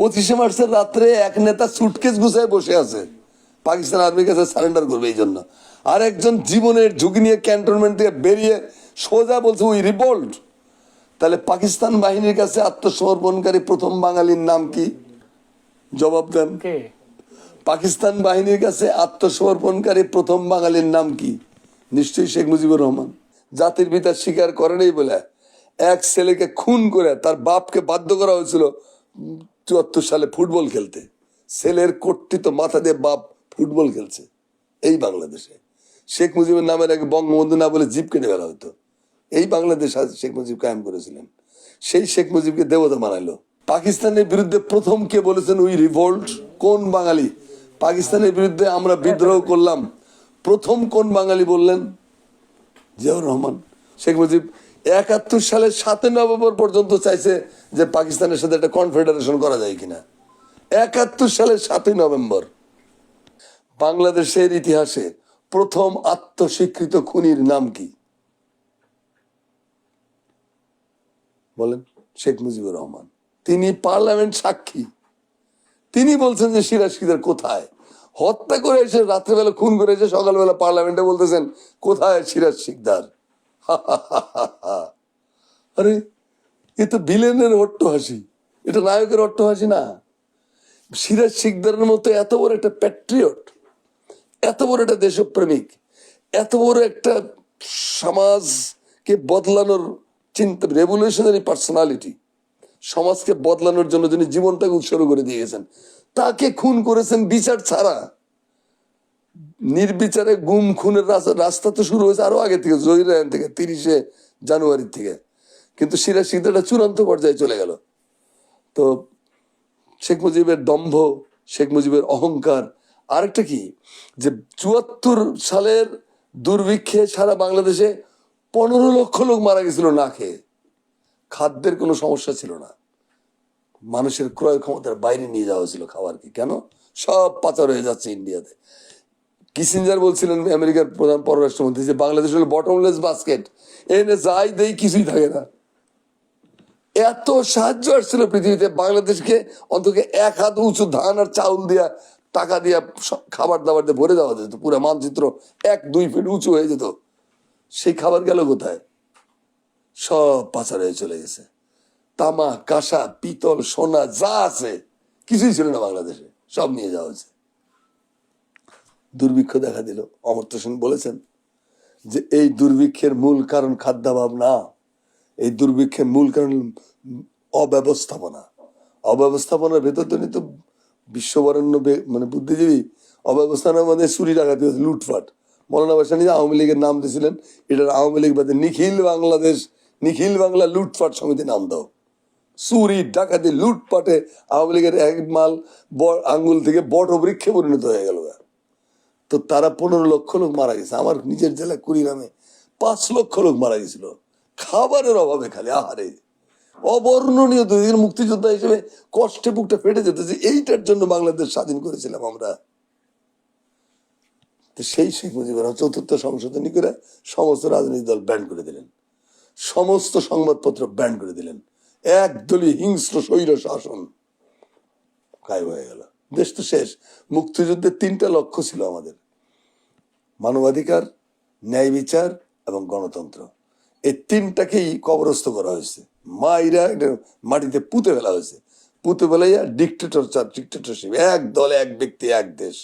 25শে মার্চের রাত্রে এক নেতা সুটকেস গুছায় বসে আছে, পাকিস্তান আর্মির কাছে সারেন্ডার করবে এই জন্য। আর একজন জীবনের ঝুঁকি নিয়ে ক্যান্টনমেন্ট থেকে বেরিয়ে সোজা বলছে উই রিভোল্ট। তাহলে পাকিস্তান বাহিনীর কাছে আত্মসমর্পণকারী প্রথম বাঙালির নাম কি? জবাব দেন। পাকিস্তান বাহিনীর কাছে আত্মসমর্পণকারী প্রথম বাঙালির নাম কি? নিশ্চয়ই শেখ মুজিবুর রহমান। জাতির পিতা স্বীকার করেনই বলে এক ছেলেকে খুন করে তার বাপকে বাধ্য করা হয়েছিল 74 সালে ফুটবল খেলতে। ছেলের কর্তৃত্ব মাথা দিয়ে বাপ ফুটবল খেলছে এই বাংলাদেশে। শেখ মুজিবের নামের আগে বঙ্গবন্ধু না বলে জিপ কেটে ফেলা হতো। এই বাংলাদেশ শেখ মুজিব কায়েম করেছিলেন। সেই শেখ মুজিবকে দেবতা বানাইলো। পাকিস্তানের বিরুদ্ধে প্রথম কে বলেছেন উই রিভোল্ট? কোন বাঙালি? পাকিস্তানের বিরুদ্ধে আমরা বিদ্রোহ করলাম, প্রথম কোন বাঙালি বললেন? জিয়াউর রহমান। শেখ মুজিব 71 সালের 7 নভেম্বর পর্যন্ত চাইছে যে পাকিস্তানের সাথে একটা কনফেডারেশন করা যায় কিনা। 71 সালের 7 নভেম্বর। বাংলাদেশের ইতিহাসে প্রথম আত্মস্বীকৃত খুনির নাম কি? বলেন। শেখ মুজিবুর রহমান। তিনি পার্লামেন্ট সাক্ষী। তিনি বলছেন যে সিরাজ শিকদার কোথায়, হত্যা করে এসে রাত্রেবেলা খুন করে এসে সকালবেলা পার্লামেন্টে বলতেছেন কোথায় সিরাজ শিকদার। আরে এ তো ভিলেনের অট্টহাসি, এটা নায়কের অট্টহাসি না। সিরাজ শিকদারের মতো এত বড় একটা প্যাট্রিয়ট, এত বড় একটা দেশপ্রেমিক, এত বড় একটা সমাজকে বদলানোর চিন্তা, রেভলিউশনারি পার্সোনালিটি, সমাজকে বদলানোর জন্য যিনি জীবনটাকে উৎসর্গ করে দিয়ে গেছেন, তাকে খুন করেছেন বিচার ছাড়া। নির্বিচারে গুম খুনের রাস্তা তো শুরু হয়েছে আরো আগে থেকে, জহিরায়ন থেকে, 30শে জানুয়ারি থেকে। কিন্তু সিরাজ শিকদারটা চূড়ান্ত পর্যায়ে চলে গেল। তো শেখ মুজিবের দম্ভ, শেখ মুজিবের অহংকার। আরেকটা কি, যে 74 সালের দুর্ভিক্ষে সারা বাংলাদেশে 15 লক্ষ লোক মারা গেছিল না খেয়ে। খাদ্যের কোনো সমস্যা ছিল না, মানুষের ক্রয় ক্ষমতার বাইরে নিয়ে যাওয়া ছিল খাবারকে। কেন? সব পাচার হয়ে যাচ্ছে ইন্ডিয়াতে। কিসিঞ্জার বলছিলেন, আমেরিকার প্রধান পররাষ্ট্রমন্ত্রী, যে বাংলাদেশ হলো বটমলেস বাস্কেট, এনে যাই দেই কিছুই থাকে না। এত সাহায্য আসছিল পৃথিবীতে বাংলাদেশকে, অন্তত 1 হাত উঁচু ধান আর চাউল দিয়া, টাকা দিয়া, খাবার দাবার দিয়ে ভরে দেওয়া যেত। পুরো মানচিত্র 1-2 ফিট উঁচু হয়ে যেত। সেই খাবার গেল কোথায়? সব পাচার হয়ে চলে গেছে। তামা, কাঁসা, পিতল, সোনা যা আছে কিছুই ছিল না বাংলাদেশে, সব নিয়ে যাওয়া হয়েছে। দুর্ভিক্ষ দেখা দিল। অমর্ত্য সেন বলেছেন যে এই দুর্ভিক্ষের মূল কারণ খাদ্যাভাব না, এই দুর্ভিক্ষের মূল কারণ অব্যবস্থাপনা। অব্যবস্থাপনার ভেতর তো নিত বিশ্ববরেণ্য মানে বুদ্ধিজীবী। অব্যবস্থাপনার মধ্যে চুরি ডাকাতি, লুটপাট। মৌলানা ভাসানী আওয়ামী লীগের নাম দিয়েছিলেন, এটার আওয়ামী লীগ বাদে নিখিল বাংলাদেশ, নিখিল বাংলা লুটপাট সমিতি নাম দাও। চুরি ডাকাতি লুটপাটে আওয়ামী লীগের এক মাল আঙ্গুল থেকে বট বৃক্ষে পরিণত হয়ে গেল। তো তারা 15 লক্ষ লোক মারা গেছে। আমার নিজের জেলা কুড়িগ্রামে 5 লক্ষ লোক মারা গেছিল খাবারের অভাবে। খালি আহারে অবর্ণনীয়। দুদিন মুক্তিযোদ্ধা হিসেবে কষ্টে বুকটা ফেটে যেত যে এইটার জন্য বাংলাদেশ স্বাধীন করেছিলাম আমরা। তো সেই শেখ মুজিবুর রহমান 4th সংশোধনী করে সমস্ত রাজনৈতিক দল ব্যান করে দিলেন, সমস্ত সংবাদপত্র ব্যান করে দিলেন। একদলীয় হিংস্র স্বৈর শাসন কায়েম হয়ে গেল। দেশ তো শেষ। মুক্তিযুদ্ধের 3টা লক্ষ্য ছিল আমাদের: মানবাধিকার, ন্যায় বিচার এবং গণতন্ত্র। এই 3টাকেই কবরস্থ করা হয়েছে, মাইরা মাটিতে পুঁতে ফেলা হয়েছে। পুঁতে ফেলাইয়া ডিক্টেটরশিপ, এক দল, এক ব্যক্তি, এক দেশ।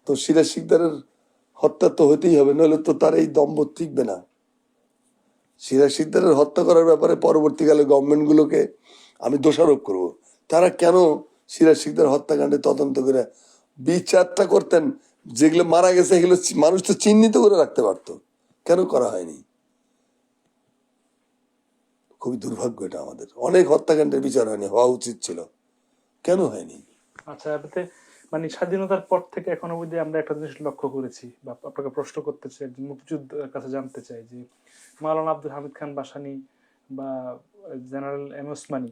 তো সিরাজ শিকদারের হত্যা তো হতেই হবে, নইলে তো তার এই দম্ভ টিকবে না। সিরাজ শিকদারের হত্যা করার ব্যাপারে পরবর্তীকালে গভর্নমেন্টগুলোকে আমি দোষারোপ করব। তারা কেন সিরাজ শিকদার হত্যাকাণ্ডে তদন্ত করে বিচারটা করতেন? যেগুলো মারা গেছে এগুলো মানুষ তো চিহ্নিত করে রাখতে পারতো, কেন করা হয়নি? খুবই দুর্ভাগ্য এটা আমাদের। অনেক হত্যাকাণ্ডের বিচার হয়নি, হওয়া উচিত ছিল, কেন হয়নি? আচ্ছা, মানে স্বাধীনতার পর থেকে এখনো অবধি আমরা একটা জিনিস লক্ষ্য করেছি, বা আপনাকে প্রশ্ন করতে চাই, একজন মুক্তিযোদ্ধার কাছে জানতে চাই, যে মাওলানা আব্দুল হামিদ খান ভাসানী বা জেনারেল এম ওসমানী,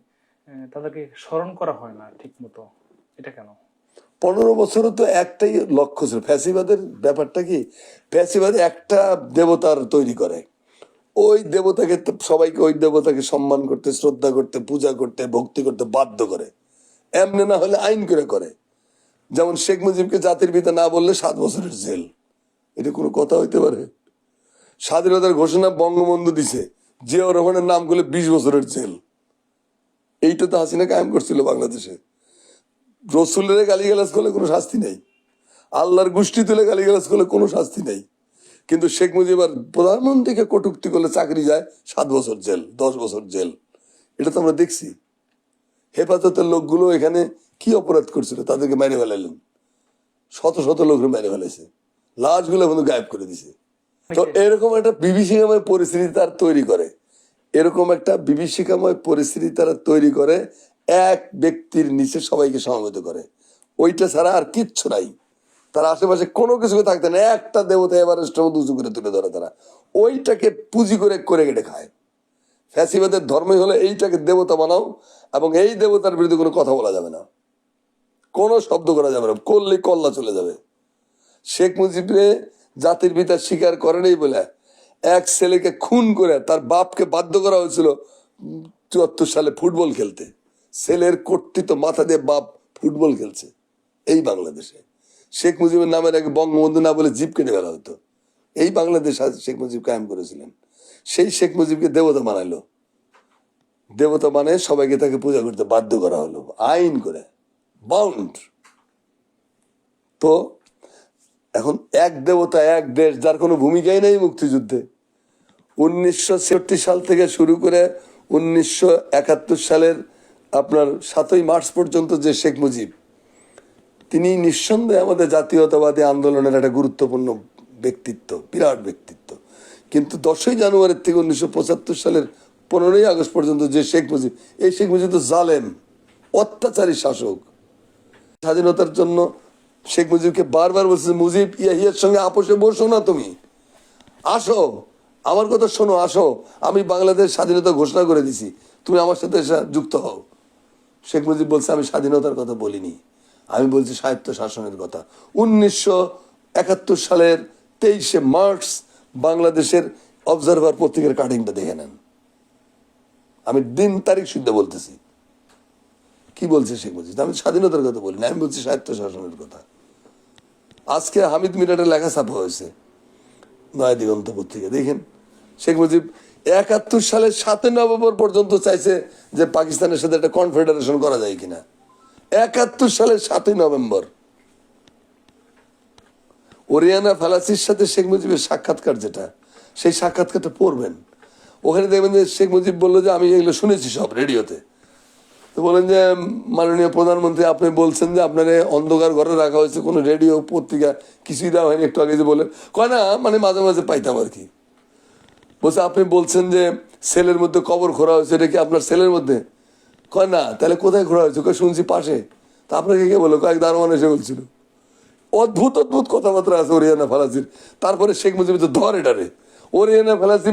তাদেরকে স্মরণ করা হয় না ঠিক মতো, এটা কেন? 15 বছরও তো একটাই লক্ষ্য ছিল। ফ্যাসিবাদের ব্যাপারটা কি, ফ্যাসিবাদ একটা দেবতার তৈরি করে, ওই দেবতাকে সবাইকে ওই দেবতাকে সম্মান করতে, শ্রদ্ধা করতে, পূজা করতে, ভক্তি করতে বাধ্য করে। এমনি না হলে আইন করে করে। যেমন শেখ মুজিবকে জাতির পিতা না বললে 7 বছরের জেল, এটা কোনো কথা হইতে পারে? স্বাধীনতার ঘোষণা বঙ্গবন্ধু দিছে, জিয়াউর রহমানের নাম করলে 20 বছরের জেল। এইটা তো হাসিনা কায়েম করছিল বাংলাদেশে। রসুলের গালিগালাজ করলে কোনো শাস্তি নেই, আল্লাহর গোষ্ঠী তুলে গালিগালাজ করলে কোনো শাস্তি নেই। কিন্তু শেখ মুজিব আর প্রধানমন্ত্রীকে কটূক্তি করলে চাকরি যায় 7 বছর জেল, 10 বছর জেল। এটা তো আমরা দেখছি। হেফাজতের লোকগুলো এখানে কি অপরাধ করছিল, তাদেরকে মেরে ফেলাইলেন, শত শত লোককে মেরে ফেলেছে, লাশগুলো কিন্তু গায়েব করে দিছে। তো এরকম একটা বিভীষিকাময় পরিস্থিতি তারা তৈরি করে, এরকম একটা বিভীষিকাময় পরিস্থিতি তারা তৈরি করে, এক ব্যক্তির নিচে সবাইকে সমবেত করে। ওইটা ছাড়া আর কিচ্ছু নাই। তার আশেপাশে কোনো কিছু থাকতে না, একটা দেবতা এভারেস্টের মধ্যে উঁচু করে তুলে ধরে তারা, ওইটাকে পুঁজি করে করে কেটে খায়। ফ্যাসিবাদের ধর্মই হলো এইটাকে দেবতা বানাও, এবং এই দেবতার বিরুদ্ধে কোনো কথা বলা যাবে না, কোনো শব্দ করা যাবে না, করলে কল্লা চলে যাবে। শেখ মুজিবরে জাতির পিতা স্বীকার করেনি বলে এক ছেলেকে খুন করে তার বাপকে বাধ্য করা হয়েছিল 74 সালে ফুটবল খেলতে। ছেলের কর্তৃত্ব মাথা দিয়ে বাপ ফুটবল খেলছে এই বাংলাদেশে। শেখ মুজিবের নামের আগে বঙ্গবন্ধু না বলে জিপ কেটে ফেলা হতো। এই বাংলাদেশ শেখ মুজিব কায়েম করেছিলেন। সেই শেখ মুজিবকে দেবতা বানাইলো, দেবতা মানে সবাইকে তাকে পূজা করতে বাধ্য করা হলো আইন করে, বাউন্ড। তো এখন এক দেবতা এক দেশ, যার কোনো ভূমিকাই নেই মুক্তিযুদ্ধে। 1966 সাল থেকে শুরু করে 1971 সালের আপনার 7ই মার্চ পর্যন্ত যে শেখ মুজিব, তিনি নিঃসন্দেহে আমাদের জাতীয়তাবাদী আন্দোলনের একটা গুরুত্বপূর্ণ ব্যক্তিত্ব, বিরাট ব্যক্তিত্ব। কিন্তু 10ই জানুয়ারি থেকে 1975 সালের 15ই আগস্ট পর্যন্ত যে শেখ মুজিব, এই শেখ মুজিব তো জালেম, অত্যাচারী শাসক। স্বাধীনতার জন্য শেখ মুজিবকে বারবার বলছে, মুজিব ইয়াহিয়ার সঙ্গে আপোষে বসো না, তুমি আসো, আমার কথা শোনো, আসো, আমি বাংলাদেশ স্বাধীনতা ঘোষণা করে দিছি, তুমি আমার সাথে যুক্ত হও। শেখ মুজিব বলছে, আমি স্বাধীনতার কথা বলিনি, আমি বলছি স্বায়ত্ত শাসনের কথা। 1971 সালের 23শে মার্চ বাংলাদেশের অবজারভার পত্রিকার কাটিংটা দেখে নেন, আমি দিন তারিখ শুদ্ধ বলতেছি। কি বলছে শেখ মুজিব? আমি স্বাধীনতার কথা বলি না, আমি বলছি স্বায়ত্ত শাসনের কথা। আজকে হামিদ মিরাটের লেখা ছাপা হয়েছে নয়া দিগন্ত পত্রিকা, দেখেন। শেখ মুজিব 71 সালের 7 নভেম্বর পর্যন্ত চাইছে যে পাকিস্তানের সাথে একটা কনফেডারেশন করা যায় কিনা। 71 সালের 7 নভেম্বর ওরিয়ানা ফালাসির সাথে শেখ মুজিবের সাক্ষাৎকার, যেটা সেই সাক্ষাৎকারটা পড়বেন, ওখানে দেখবেন যে শেখ মুজিব বললো যে আমি এগুলো শুনেছি সব রেডিওতে। তো বলেন যে মাননীয় প্রধানমন্ত্রী, আপনি বলছেন যে আপনার অন্ধকার ঘরে রাখা হয়েছে, কোনো রেডিও পত্রিকা কিছুই দেওয়া হয়নি, একটু আগে যে বলেন, কয় না মানে মাঝে মাঝে পাইতাম আর কি। বলছে আপনি বলছেন যে সেলের মধ্যে কবর খোঁড়া হয়েছে, এটা কি আপনার সেলের মধ্যে? কয় না, তাহলে কোথায় খোঁড়া হয়েছে? কয় শুনছি পাশে। তা আপনাকে কে বলো? কয়েক দারোয়ান এসে বলছিল। অদ্ভুত অদ্ভুত কথাবার্তা আছে ওরিয়ানা ফালাসির। তারপরে শেখ মুজিব তো ধর এটারে, ওরিয়ানা ফালাসি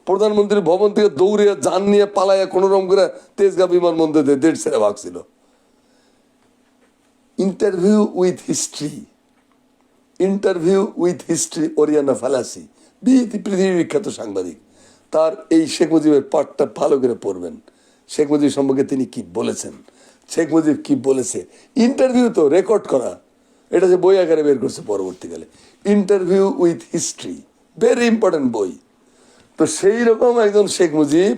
প্রধানমন্ত্রীর ভবন থেকে দৌড়ে যান নিয়ে পালাইয়া কোন রকম করে তেজগাঁ বিমানবন্দর দেড় ছেড়ে ভাগছিল। Interview with history, interview with history, Oriana Fallaci পৃথিবী বিখ্যাত সাংবাদিক। তার এই শেখ মুজিবের পাঠটা ভালো করে পড়বেন। শেখ মুজিব সম্পর্কে তিনি কি বলেছেন, শেখ মুজিব কি বলেছে, ইন্টারভিউ তো রেকর্ড করা, এটা যে বই আকারে বের করছে পরবর্তীকালে, interview with history, very important বই। তো সেই রকম একজন শেখ মুজিব,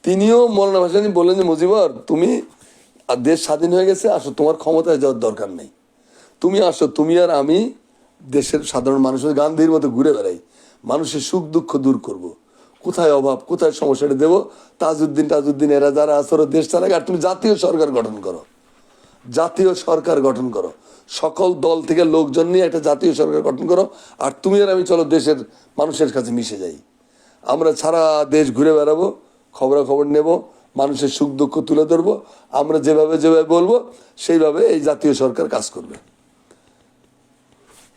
তিনিও মৌলানা ভাসানী বললেন যে মুজিবর, তুমি দেশ স্বাধীন হয়ে গেছে, আসো, তোমার ক্ষমতায় যাওয়ার দরকার নেই, তুমি আসো, তুমি আর আমি দেশের সাধারণ মানুষের গান্ধীর মতো ঘুরে বেড়াই, মানুষের সুখ দুঃখ দূর করব, কোথায় অভাব কোথায় সমস্যাটা দেবো, তাজউদ্দিন এরা যারা আসর দেশ চালাক, আর তুমি জাতীয় সরকার গঠন করো, জাতীয় সরকার গঠন করো, সকল দল থেকে লোকজন নিয়ে একটা জাতীয় সরকার গঠন করো, আর তুমি আর আমি চলো দেশের মানুষের কাছে মিশে যাই, আমরা সারা দেশ ঘুরে বেড়াবো, খবরাখবর নেব, মানুষের সুখ দুঃখ তুলে ধরবো, আমরা যেভাবে যেভাবে বলবো সেইভাবে এই জাতীয় সরকার কাজ করবে।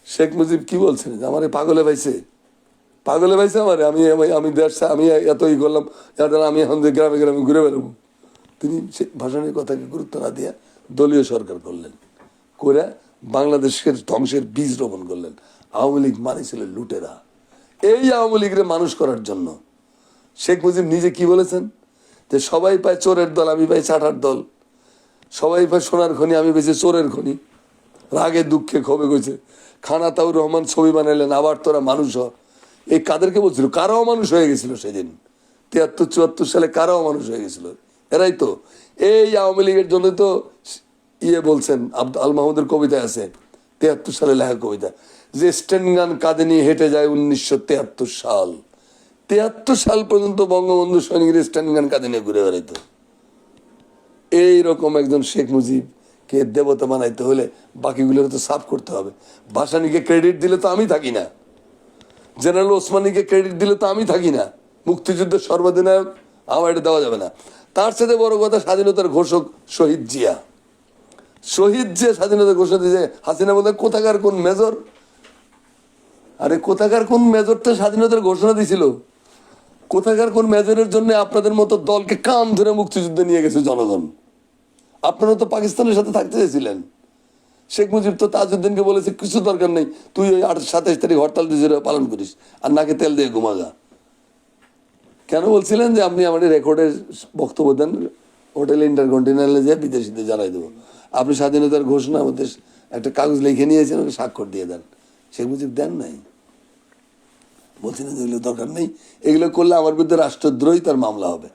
শেখ মুজিব কি বলছেন? আমার পাগলে পাইছে, পাগলে পাইছে আমার, আমি দেশ, আমি এতই করলাম, আমি এখন গ্রামে গ্রামে ঘুরে বেড়াবো। তিনি ভাষণের কথাকে গুরুত্ব না দিয়ে দলীয় সরকার করলেন, করে বাংলাদেশের ধ্বংসের বীজ রোপণ করলেন। আওয়ামী লীগ মানে ছিল লুটেরা। এই আওয়ামী লীগের মানুষ করার জন্য শেখ মুজিব নিজে কি বলেছেন, যে সবাই পায় চোরের দল, আমি পাই চাটার দল। সবাই পায় সোনার খনি, আমি বেশি চোরের খনি। রাগে দুঃখে ক্ষোভে গেছে। খানা তাউর রহমান ছবি বানাইলেন, আবার তোরা মানুষ হ। এই কাদেরকে বলছিল? কারাও মানুষ হয়ে গেছিল সেদিন 73-74 সালে, কারাও মানুষ হয়ে গেছিল। এরাই তো এই আওয়ামী লীগের জন্য তো বলছেন, আল মাহমুদের কবিতায় আছে, 73 সালে লেখা কবিতা, যে স্ট্যান্ডগান কাঁধে নিয়ে হেঁটে যায় 1973 সাল। 73 সাল পর্যন্ত বঙ্গবন্ধু সৈনিকের স্ট্যান্ডগান কাঁধে নিয়ে ঘুরে বেড়াইতো। এইরকম একজন শেখ মুজিবকে দেবতা বানাইতে হলে বাকিগুলোর তো সাফ করতে হবে। ভাসানীকে ক্রেডিট দিলে তো আমি থাকি না, জেনারেল ওসমানীকে ক্রেডিট দিলে তো আমি থাকি না, মুক্তিযুদ্ধের সর্বাধিনায়ক আমার এটা দেওয়া যাবে না। তার সাথে বড় কথা, স্বাধীনতার ঘোষক শহীদ জিয়া। শহীদ জিয়া স্বাধীনতা ঘোষণা দিয়েছে, হাসিনা বলতে কোথাকার কোন মেজর? আরে কোথাকার কোন মেজরটা স্বাধীনতার ঘোষণা দিয়েছিল? কোথাকার কোন মেজরের জন্য আপনাদের মতো দলকে কান ধরে মুক্তিযুদ্ধে নিয়ে গেছে জনগণ? আপনারা তো পাকিস্তানের সাথে থাকতে চেয়েছিলেন। শেখ মুজিব তো তাজউদ্দিনকে বলেছে কিছু দরকার নেই, তুই ওই 27 তারিখ হরতাল দিয়ে পালন করিস আর নাকে তেল দিয়ে ঘুমাগা। কেন বলছিলেন যে আপনি আমাদের রেকর্ডের বক্তব্য দেন, হোটেল ইন্টারকন্টিনেন্টালে যেয়ে বিদেশিদের জানাই দেবো, আপনি স্বাধীনতার ঘোষণা আমাদের একটা কাগজ লিখে নিয়েছেন, ওকে স্বাক্ষর দিয়ে দেন। শেখ মুজিব দেন নাই, বলছিলেন যে এগুলো দরকার নেই, এগুলো করলে আমার বিরুদ্ধে রাষ্ট্রদ্রোহিতার মামলা হবে,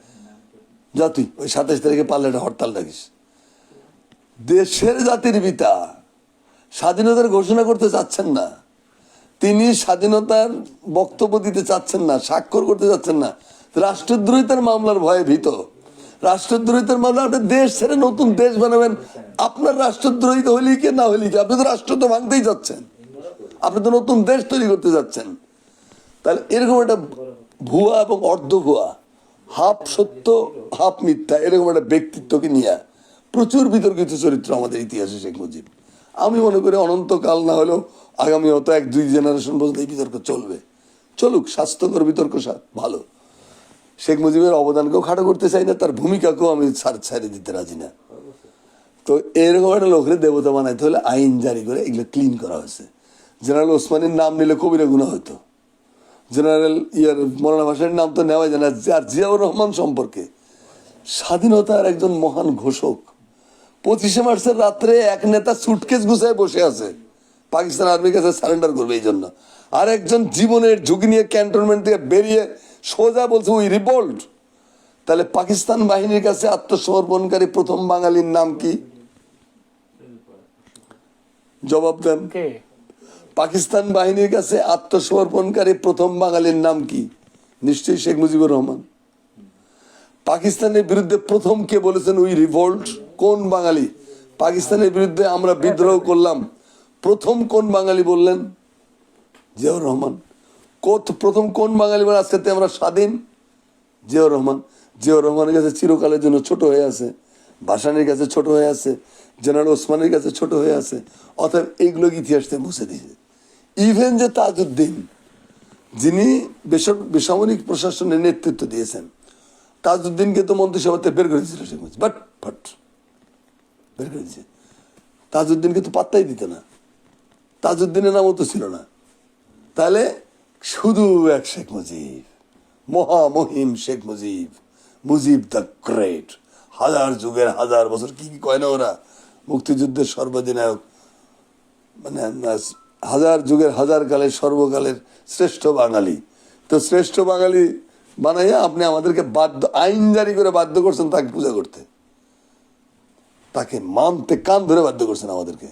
যা তুই ওই 27 তারিখে পারলে একটা হরতাল ডাকিস। দেশের জাতির পিতা স্বাধীনতার ঘোষণা করতে চাচ্ছেন না, তিনি স্বাধীনতার বক্তব্য দিতে চাচ্ছেন না, স্বাক্ষর করতে চাচ্ছেন না, রাষ্ট্রদ্রোহিতার মামলার ভয়ে ভীত। রাষ্ট্রদ্রোহিতার মামলা, আপনি দেশ ছেড়ে নতুন দেশ বানাবেন, আপনার রাষ্ট্রদ্রোহিত হইলেই কি না হইলেই কি, আপনি তো রাষ্ট্র তো ভাঙতেই যাচ্ছেন, আপনি তো নতুন দেশ তৈরি করতে যাচ্ছেন। তাহলে এরকম একটা ভুয়া এবং অর্ধ ভুয়া, হাফ সত্য হাফ মিথ্যা, এরকম একটা ব্যক্তিত্বকে নিয়ে প্রচুর বিতর্কিত চরিত্র আমাদের ইতিহাসে শেখ মুজিব। আমি মনে করি অনন্তকাল না হলেও আগামী হয়তো 1-2 জেনারেশন পর্যন্ত এই বিতর্ক চলবে। চলুক, স্বাস্থ্যকর বিতর্ক ভালো। শেখ মুজিবের অবদানকেও খাটো করতে চাই না, তার ভূমিকাকেও আমি ছাড়ে দিতে রাজি না। তো এরকম একটা লোকের দেবতা বানাইতে হলে আইন জারি করে এগুলো ক্লিন করা হয়েছে। জেনারেল ওসমানীর নাম নিলে কবিরা গুনাহ হতো, জেনারেল মৌলানা ভাসানীর নাম তো নেওয়া যায় না। আর জিয়াউর রহমান সম্পর্কে স্বাধীনতার একজন মহান ঘোষক, 25শে মার্চের রাত্রে এক নেতা সুটকেস গুছায় বসে আছে, পাকিস্তান আর্মির কাছে সারেন্ডার করবে এই জন্য। আর একজন জীবনের ঝুঁকি নিয়ে ক্যান্টনমেন্ট থেকে বেরিয়ে সোজা বলছে উই রিভোল্ট। তাহলে পাকিস্তান বাহিনীর কাছে আত্মসমর্পণকারী প্রথম বাঙালির নাম কি? জবাব দেন। কে? পাকিস্তান বাহিনীর কাছে আত্মসমর্পণকারী প্রথম বাঙালির নাম কি? নিশ্চয়ই শেখ মুজিবুর রহমান। পাকিস্তানের বিরুদ্ধে প্রথম কে বলেছেন উই রিভোল্ট? কোন বাঙালি? পাকিস্তানের বিরুদ্ধে আমরা বিদ্রোহ করলাম, প্রথম কোন বাঙালি বললেন? জিয়াউর রহমান। প্রথম কোন বাঙালি বলে আজকে আমরা স্বাধীন? জিয়াউর রহমান। জিয়াউর রহমানের কাছে চিরকালের জন্য ছোট হয়ে আছে, ভাসানীর কাছে ছোট হয়ে আছে, জেনারেল ওসমানের কাছে ছোট হয়ে আছে। অতএব এইগুলো ইতিহাস থেকে মুছে দিয়েছে। ইভেন যে তাজউদ্দিন, যিনি বেসামরিক প্রশাসনের নেতৃত্ব দিয়েছেন, তাজউদ্দিনকে তো মন্ত্রিসভাতে বের করে দিয়েছিল শেখ মুজিব, বাট বের করে দিয়েছে। তাজউদ্দিনকে তো পাত্তাই দিত না, তাজউদ্দিনের নামও তো ছিল না। তাহলে শুধু এক শেখ মুজিব, মহামহিম শেখ মুজিব, মুজিব দ্য গ্রেট, হাজার যুগের হাজার বছর কি কি কয় না ওরা, মুক্তিযুদ্ধের সর্বাধিনায়ক, মানে হাজার যুগের হাজার কালের সর্বকালের শ্রেষ্ঠ বাঙালি। তো শ্রেষ্ঠ বাঙালি বানাইয়া আপনি আমাদেরকে আইন জারি করে বাধ্য করছেন তাকে পূজা করতে, তাকে মানতে কান ধরে বাধ্য করছেন আমাদেরকে।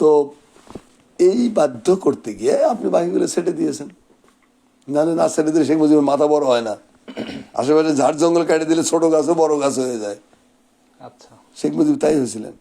তো এই বাধ্য করতে গিয়ে আপনি বাকিগুলো সেটে দিয়েছেন। নাহলে না সেটে দিলে শেখ মুজিবের মাথা বড় হয় না, আশেপাশে ঝাড় জঙ্গল কাটে দিলে ছোট গাছও বড় গাছ হয়ে যায়। আচ্ছা, শেখ মুজিব তাই হয়েছিলেন।